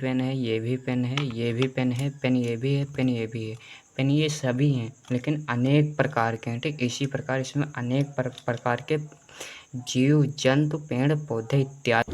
Pen है, ये भी पेन है, ये भी पेन है, पेन ये भी है, पेन ये भी है, पेन ये सभी हैं लेकिन अनेक प्रकार के हैं। ठीक, इसी प्रकार इसमें अनेक प्रकार के जीव जंतु पेड़ पौधे इत्यादि।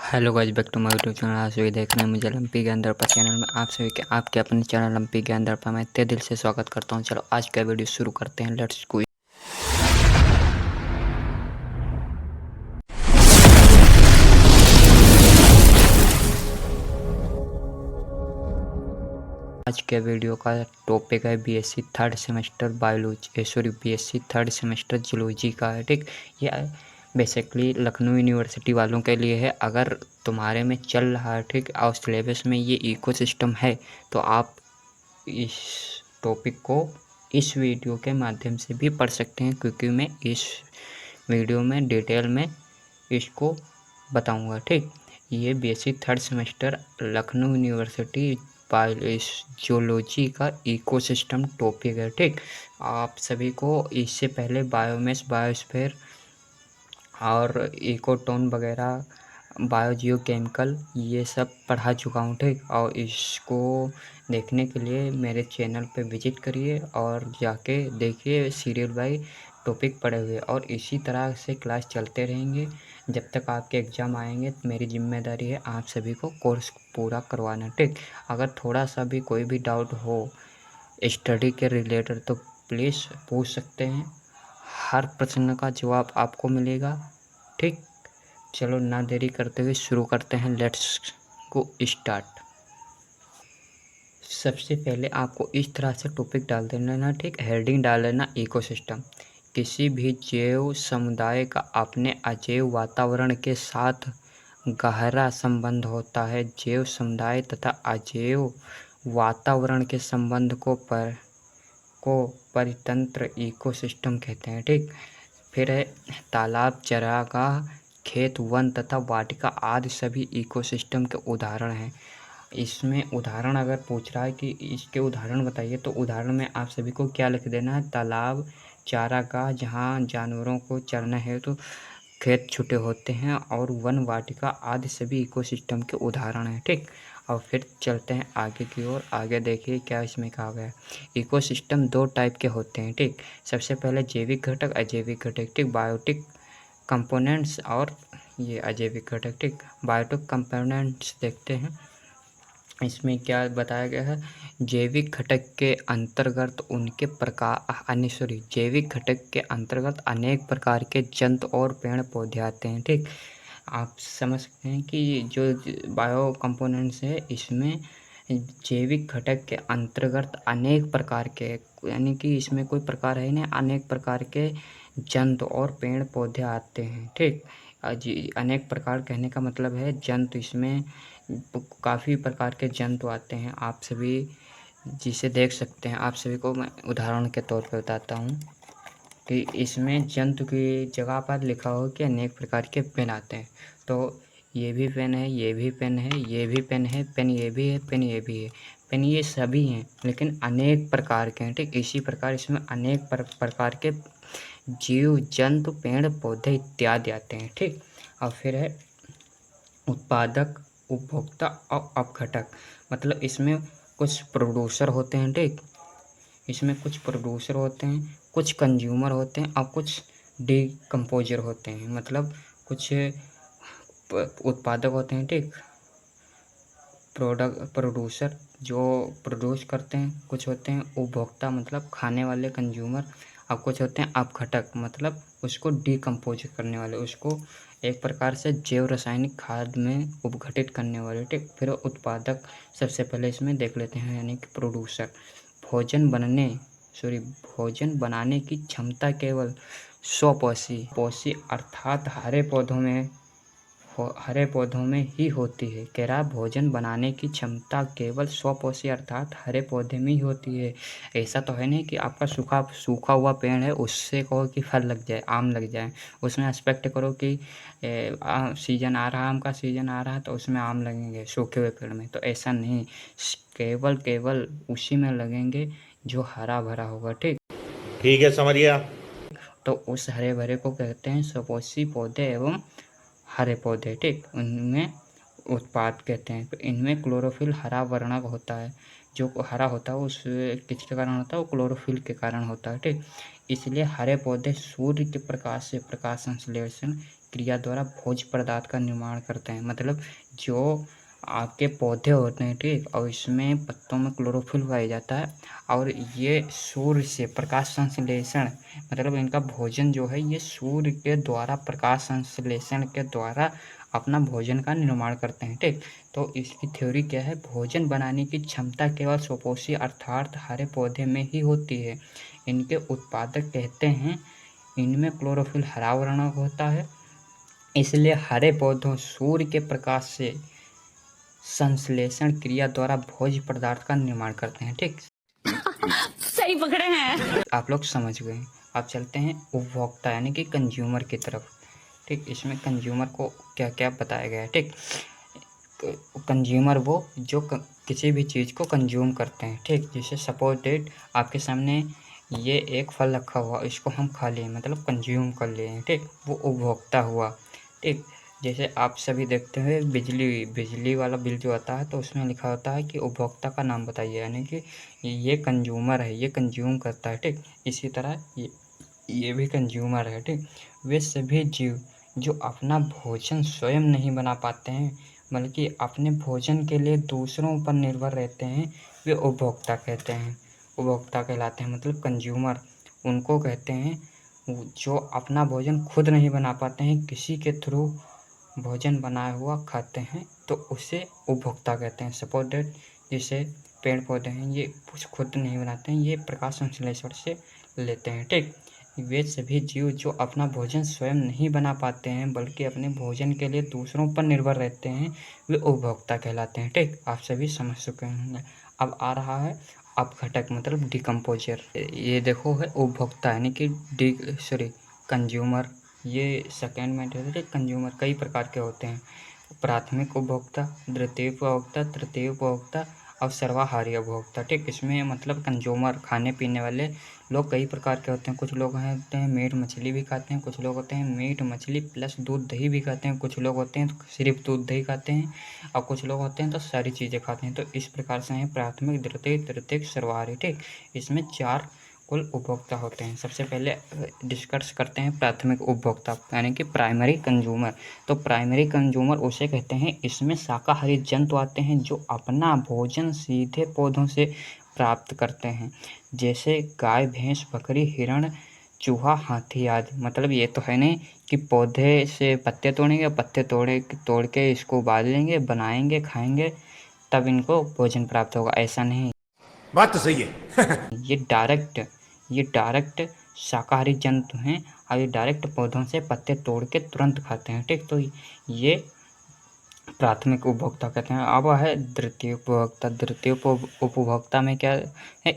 Hello guys, back to my YouTube channel. आप सभी देख रहे हैं मुझे लंपी ज्ञान दर्पण चैनल में। आप सभी के आपके अपने चैनल लंपी ज्ञान दर्पण में तहे दिल से स्वागत करता हूं। चलो आज का वीडियो शुरू करते हैं। Let's go. आज के वीडियो का टॉपिक है BSc third semester biology, BSc third semester zoology का है। ठीक, ये बेसिकली लखनऊ यूनिवर्सिटी वालों के लिए है। अगर तुम्हारे में चल रहा है ठीक और सिलेबस में ये इकोसिस्टम है तो आप इस टॉपिक को इस वीडियो के माध्यम से भी पढ़ सकते हैं, क्योंकि मैं इस वीडियो में डिटेल में इसको बताऊंगा। ठीक, ये BSc third semester Lucknow university zoology का इकोसिस्टम टॉपिक है। ठीक, आप सभी को इससे पहले बायोमेस, बायोस्फीयर और इकोटोन वगैरह, बायोजियोकेमिकल ये सब पढ़ा चुका हूँ। ठीक, और इसको देखने के लिए मेरे चैनल पे विजिट करिए और जाके देखिए सीरियल बाई टॉपिक पढ़े हुए, और इसी तरह से क्लास चलते रहेंगे जब तक आपके एग्ज़ाम आएंगे। मेरी जिम्मेदारी है आप सभी को कोर्स पूरा करवाना। ठीक, अगर थोड़ा सा भी कोई भी डाउट हो स्टडी के रिलेटेड तो प्लीज़ पूछ सकते हैं, हर प्रश्न का जवाब आपको मिलेगा। ठीक, चलो ना देरी करते हुए शुरू करते हैं। Let's go start. सबसे पहले आपको इस तरह से टॉपिक डाल देना। ठीक, हेडिंग डाल लेना इकोसिस्टम। किसी भी जैव समुदाय का अपने अजैव वातावरण के साथ गहरा संबंध होता है। जैव समुदाय तथा अजैव वातावरण के संबंध को परितंत्र इकोसिस्टम कहते हैं। ठीक, फिर है तालाब, चरागाह, खेत, वन तथा वाटिका आदि सभी इकोसिस्टम के उदाहरण हैं। इसमें उदाहरण अगर पूछ रहा है कि इसके उदाहरण बताइए तो उदाहरण में आप सभी को क्या लिख देना है? तालाब, चारागाह जहाँ जानवरों को चरना है तो खेत छुटे होते हैं, और वन, वाटिका आदि सभी इकोसिस्टम के उदाहरण हैं। ठीक, और फिर चलते हैं आगे की ओर। आगे देखिए क्या इसमें कहा गया है। इकोसिस्टम दो टाइप के होते हैं। ठीक, सबसे पहले जैविक घटक, अजैविक घटक। ठीक, बायोटिक कंपोनेंट्स और ये अजैविक घटक। ठीक, बायोटिक कंपोनेंट्स देखते हैं इसमें क्या बताया गया है। जैविक घटक के अंतर्गत उनके जैविक घटक के अंतर्गत अनेक प्रकार के जंतु और पेड़ पौधे आते हैं। ठीक, आप समझ सकते हैं कि जो बायो कंपोनेंट्स है इसमें जैविक घटक के अंतर्गत अनेक प्रकार के, यानी कि इसमें कोई प्रकार है नहीं, अनेक प्रकार के जंतु और पेड़ पौधे आते हैं। ठीक, अनेक प्रकार कहने का मतलब है जंतु, इसमें काफ़ी प्रकार के जंतु आते हैं। आप सभी जिसे देख सकते हैं, आप सभी को मैं उदाहरण के तौर पर बताता हूँ कि इसमें जंतु की जगह पर लिखा हो कि अनेक प्रकार के पेन आते हैं। तो ये भी पेन है, ये भी पेन है, ये भी पेन है, पेन ये भी है, पेन ये भी है, पेन ये सभी हैं लेकिन अनेक प्रकार के हैं। ठीक, इसी प्रकार इसमें अनेक प्रकार के जीव जंतु पेड़ पौधे इत्यादि आते हैं। ठीक, और फिर है उत्पादक, उपभोक्ता और अपघटक। मतलब इसमें कुछ प्रोड्यूसर होते हैं। ठीक, इसमें कुछ प्रोड्यूसर होते हैं, कुछ कंज्यूमर होते हैं और कुछ डिकम्पोजर होते हैं। मतलब कुछ उत्पादक होते हैं। ठीक, प्रोड्यूसर जो प्रोड्यूस करते हैं, कुछ होते हैं उपभोक्ता मतलब खाने वाले कंज्यूमर, और कुछ होते हैं अपघटक मतलब उसको डिकम्पोज करने वाले, उसको एक प्रकार से जैव रासायनिक खाद में उपघटित करने वाले। ठीक, फिर उत्पादक सबसे पहले इसमें देख लेते हैं, यानी कि प्रोड्यूसर। भोजन बनाने की क्षमता केवल स्वपोषी अर्थात हरे पौधों में ही होती है। कह रहा भोजन बनाने की क्षमता केवल स्वपोषी अर्थात हरे पौधे में ही होती है। ऐसा तो है नहीं कि आपका सूखा हुआ पेड़ है उससे कहो कि फल लग जाए, आम लग जाए, उसमें एक्सपेक्ट करो कि सीजन आ रहा, आम का सीजन आ रहा तो उसमें आम लगेंगे सूखे हुए पेड़ में। तो ऐसा नहीं, केवल उसी में लगेंगे जो हरा भरा होगा। ठीक, ठीक है, समझ गया। तो उस हरे भरे को कहते हैं स्वपोषी पौधे एवं हरे पौधे। ठीक, उनमें उत्पाद कहते हैं। तो इनमें क्लोरोफिल हरा वर्णक होता है, जो हरा होता है उस किसके कारण होता है, वो क्लोरोफिल के कारण होता है, ठीक। इसलिए हरे पौधे सूर्य के प्रकाश से प्रकाश संश्लेषण क्रिया द्वारा भोज्य पदार्थ का निर्माण करते हैं। मतलब जो आपके पौधे होते हैं, ठीक, और इसमें पत्तों में क्लोरोफिल पाया जाता है, और ये सूर्य से प्रकाश संश्लेषण, मतलब इनका भोजन जो है ये सूर्य के द्वारा प्रकाश संश्लेषण के द्वारा अपना भोजन का निर्माण करते हैं, ठीक। तो इसकी थ्योरी क्या है, भोजन बनाने की क्षमता केवल स्वपोषी अर्थात हरे पौधे में ही होती है। इनके उत्पादक कहते हैं इनमें क्लोरोफिल हरा वर्णक होता है, इसलिए हरे पौधों सूर्य के प्रकाश से संश्लेषण क्रिया द्वारा भोज्य पदार्थ का निर्माण करते हैं, ठीक। सही पकड़े हैं। आप लोग समझ गए। अब चलते हैं उपभोक्ता यानी कि कंज्यूमर की तरफ, ठीक। इसमें कंज्यूमर को क्या क्या बताया गया है, ठीक। कंज्यूमर वो जो किसी भी चीज़ को कंज्यूम करते हैं, ठीक। जैसे सपोज डेट आपके सामने ये एक फल रखा हुआ, इसको हम खा लिए मतलब कंज्यूम कर लिए हैं, ठीक। वो उपभोक्ता हुआ, ठीक। जैसे आप सभी देखते हैं बिजली वाला बिल जो आता है तो उसमें लिखा होता है कि उपभोक्ता का नाम बताइए, यानी कि ये कंज्यूमर है, ये कंज्यूम करता है, ठीक। इसी तरह ये भी कंज्यूमर है, ठीक। वे सभी जीव जो अपना भोजन स्वयं नहीं बना पाते हैं बल्कि अपने भोजन के लिए दूसरों पर निर्भर रहते हैं, वे उपभोक्ता कहते हैं, उपभोक्ता कहलाते हैं। मतलब कंज्यूमर उनको कहते हैं जो अपना भोजन खुद नहीं बना पाते हैं, किसी के थ्रू भोजन बनाया हुआ खाते हैं, तो उसे उपभोक्ता कहते हैं। सपोज दैट जैसे पेड़ पौधे हैं, ये कुछ खुद नहीं बनाते हैं, ये प्रकाश संश्लेषण से लेते हैं, ठीक। वे सभी जीव जो अपना भोजन स्वयं नहीं बना पाते हैं बल्कि अपने भोजन के लिए दूसरों पर निर्भर रहते हैं, वे उपभोक्ता कहलाते हैं, ठीक। आप सभी समझ चुके होंगे। अब आ रहा है अपघटक मतलब डिकम्पोजर। ये देखो है उपभोक्ता यानी कि कंज्यूमर, ये सेकेंड में है। कंज्यूमर कई प्रकार के होते हैं, प्राथमिक उपभोक्ता, द्वितीय उपभोक्ता, तृतीय उपभोक्ता और सर्वाहारी उपभोक्ता, ठीक। इसमें मतलब कंज्यूमर खाने पीने वाले लोग कई प्रकार के होते हैं। कुछ लोग होते हैं मीट मछली भी खाते हैं, कुछ लोग होते हैं मीट मछली प्लस दूध दही भी खाते हैं, कुछ लोग होते हैं सिर्फ दूध दही खाते हैं, और कुछ लोग होते हैं तो सारी चीज़ें खाते हैं। तो इस प्रकार से हैं प्राथमिक, द्वितीय, तृतीय, सर्वाहारी, ठीक। इसमें 4 कुल उपभोक्ता होते हैं। सबसे पहले डिस्कस करते हैं प्राथमिक उपभोक्ता यानी कि प्राइमरी कंज्यूमर। तो प्राइमरी कंज्यूमर उसे कहते हैं, इसमें शाकाहारी जंतु आते हैं जो अपना भोजन सीधे पौधों से प्राप्त करते हैं, जैसे गाय, भैंस, बकरी, हिरण, चूहा, हाथी आदि। मतलब ये तो है नहीं कि पौधे से पत्ते तोड़ेंगे, पत्ते तोड़ के इसको उबाल लेंगे, बनाएंगे, खाएंगे, तब इनको भोजन प्राप्त होगा, ऐसा नहीं। बात तो सही है। ये डायरेक्ट शाकाहारी जंतु हैं और ये डायरेक्ट पौधों से पत्ते तोड़ के तुरंत खाते हैं, ठीक। तो ये प्राथमिक उपभोक्ता कहते हैं। अब है द्वितीय उपभोक्ता। द्वितीय उपभोक्ता में क्या है,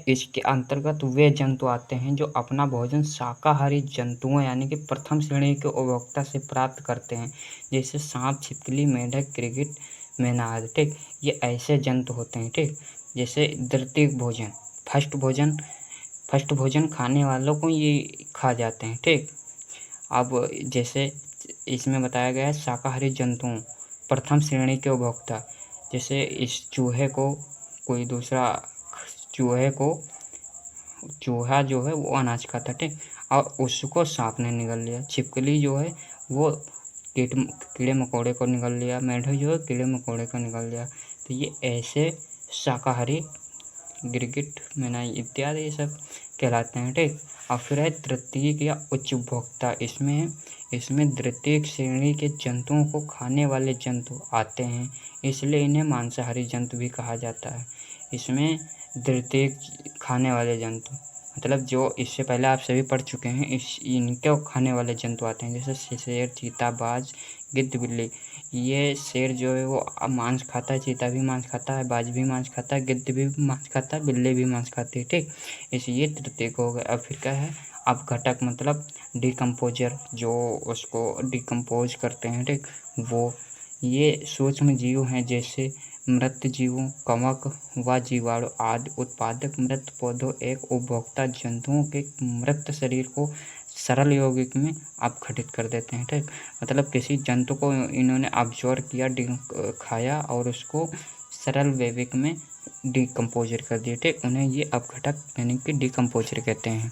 इसके अंतर्गत वे जंतु आते हैं जो अपना भोजन शाकाहारी जंतुओं यानी कि प्रथम श्रेणी के उपभोक्ता से प्राप्त करते हैं, जैसे सांप, छिपकली, मेंढक, गिरगिट, मैना आदि, ठीक। ये ऐसे जंतु होते हैं, ठीक। जैसे द्वितीय भोजन, फर्स्ट भोजन खाने वालों को ये खा जाते हैं, ठीक। अब जैसे इसमें बताया गया है शाकाहारी जंतुओं प्रथम श्रेणी के उपभोक्ता, जैसे इस कोई दूसरा चूहा जो है वो अनाज खाता है, ठीक। और उसको सांप ने निगल लिया। छिपकली जो है वो कीड़े मकोड़े को निगल लिया। मेंढक जो है कीड़े मकोड़े को निगल लिया। तो ये ऐसे शाकाहारी गिरगिट, मैना इत्यादि ये सब कहलाते हैं, ठीक। और फिर है तृतीयक या उच्च उपभोक्ता। इसमें द्वितीय श्रेणी के जंतुओं को खाने वाले जंतु आते हैं, इसलिए इन्हें मांसाहारी जंतु भी कहा जाता है। इसमें द्वितीय खाने वाले जंतु मतलब जो इससे पहले आप सभी पढ़ चुके हैं, इनको खाने वाले जंतु आते हैं, जैसे शेर, चीता, बाज, गिद्ध, बिल्ली। ये शेर जो है वो मांस खाता है, चीता भी मांस खाता है, बाज भी मांस खाता है, गिद्ध भी मांस खाता है, बिल्ली भी मांस खाती है, ठीक। इसलिए तृतीय हो गया। अब फिर क्या है अपघटक मतलब डिकम्पोजर, जो उसको डिकम्पोज करते हैं, ठीक। वो ये सूक्ष्म जीव हैं जैसे मृत जीवों, कवक व जीवाणु आदि। उत्पादक मृत पौधों एक उपभोक्ता जंतुओं के मृत शरीर को सरल यौगिक में अपघटित कर देते हैं। ठीक, मतलब किसी जंतु को इन्होंने ऑब्जर्व किया, खाया और उसको सरल यौगिक में डिकम्पोजर कर दिया। ठीक, उन्हें ये अपघटक यानी कि डिकम्पोजर कहते हैं।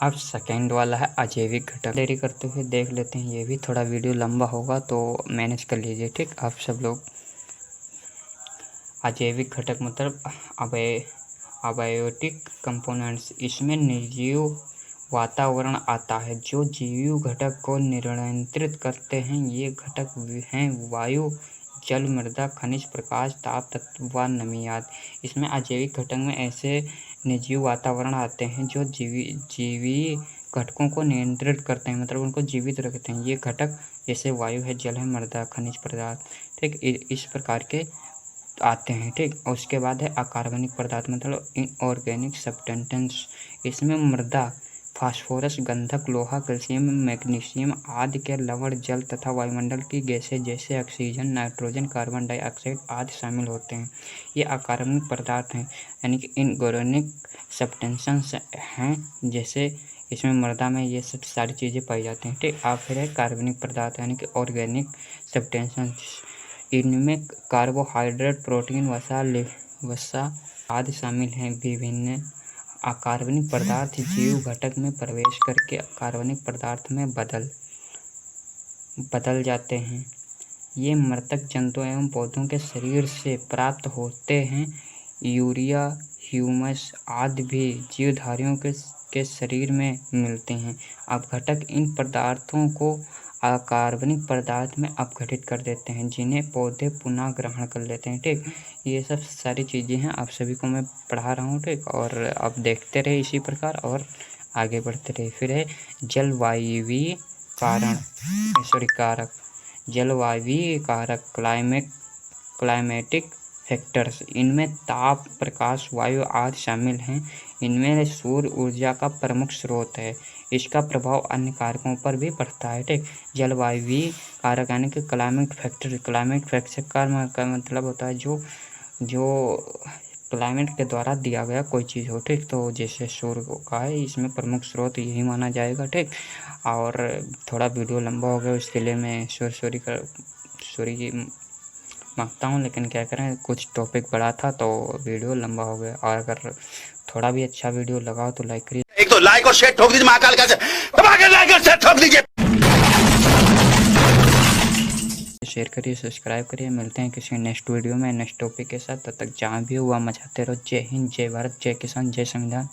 अब सेकेंड वाला है अजैविक घटक। देरी करते हुए देख लेते हैं, ये भी थोड़ा वीडियो लंबा होगा तो मैनेज कर लीजिए। ठीक, आप सब लोग। अजैविक घटक मतलब अबायोटिक कंपोनेंट्स। इसमें निर्जीव वातावरण आता है जो जीव घटक को नियंत्रित करते हैं। ये घटक हैं वायु, जल, मृदा, खनिज, प्रकाश, ताप तत्व व नमी आदि। इसमें अजैविक घटक में ऐसे निर्जीव वातावरण आते हैं जो जीवी घटकों को नियंत्रित करते हैं, मतलब उनको जीवित रखते हैं। ये घटक जैसे वायु है, जल है, मृदा, खनिज पदार्थ, ठीक, इस प्रकार के आते हैं। ठीक, और उसके बाद है अकार्बनिक पदार्थ मतलब इनऑर्गेनिक सब्सटेंस। इसमें मृदा, फास्फोरस, गंधक, लोहा, कैल्शियम, मैग्नीशियम आदि के लवण, जल तथा वायुमंडल की गैसें जैसे ऑक्सीजन, नाइट्रोजन, कार्बन डाइऑक्साइड आदि शामिल होते हैं। ये अकार्बनिक पदार्थ हैं, यानी कि इनऑर्गेनिक सब्सटेंसेस हैं। जैसे इसमें मृदा में ये सब सारी चीज़ें पाई जाती हैं। ठीक, अब फिर है कार्बनिक पदार्थ यानी कि ऑर्गेनिक सब्सटेंसेस। इनमें कार्बोहाइड्रेट, प्रोटीन, वसा आदि शामिल हैं। विभिन्न अकार्बनिक पदार्थ जीव घटक में प्रवेश करके कार्बनिक पदार्थ में बदल जाते हैं। ये मृतक जंतु एवं पौधों के शरीर से प्राप्त होते हैं। यूरिया, ह्यूमस आदि भी जीवधारियों के शरीर में मिलते हैं। अपघटक इन पदार्थों को अकार्बनिक पदार्थ में अपघटित कर देते हैं, जिन्हें पौधे पुनः ग्रहण कर लेते हैं। ठीक, ये सब सारी चीज़ें हैं, आप सभी को मैं पढ़ा रहा हूँ। ठीक, और आप देखते रहे इसी प्रकार और आगे बढ़ते रहे। फिर है जलवायवीय कारक। जलवायवीय कारक क्लाइमेटिक फैक्टर्स। इनमें ताप, प्रकाश, वायु आदि शामिल हैं। इनमें सूर्य ऊर्जा का प्रमुख स्रोत है। इसका प्रभाव अन्य कारकों पर भी पड़ता है। ठीक, जलवायवीय कारक यानी कि क्लाइमेट फैक्टर का मतलब होता है जो क्लाइमेट के द्वारा दिया गया कोई चीज़ हो। ठीक, तो जैसे सूर्य का है, इसमें प्रमुख स्रोत यही माना जाएगा। ठीक, और थोड़ा वीडियो लंबा हो गया, उसके लिए मैं सॉरी मांगता हूँ, लेकिन क्या करें, कुछ टॉपिक बड़ा था तो वीडियो लंबा हो गया। और अगर थोड़ा भी अच्छा वीडियो लगा हो तो लाइक करिए। एक तो लाइक और शेयर ठोक दीजिए, महाकाल का दबा के लाइक और शेयर ठोक दीजिए। शेयर करिए, सब्सक्राइब करिए। मिलते हैं किसी नेक्स्ट वीडियो में नेक्स्ट टॉपिक के साथ। तब तक जहाँ भी हुआ मचाते रहो। जय हिंद, जय भारत, जय किसान, जय संविधान।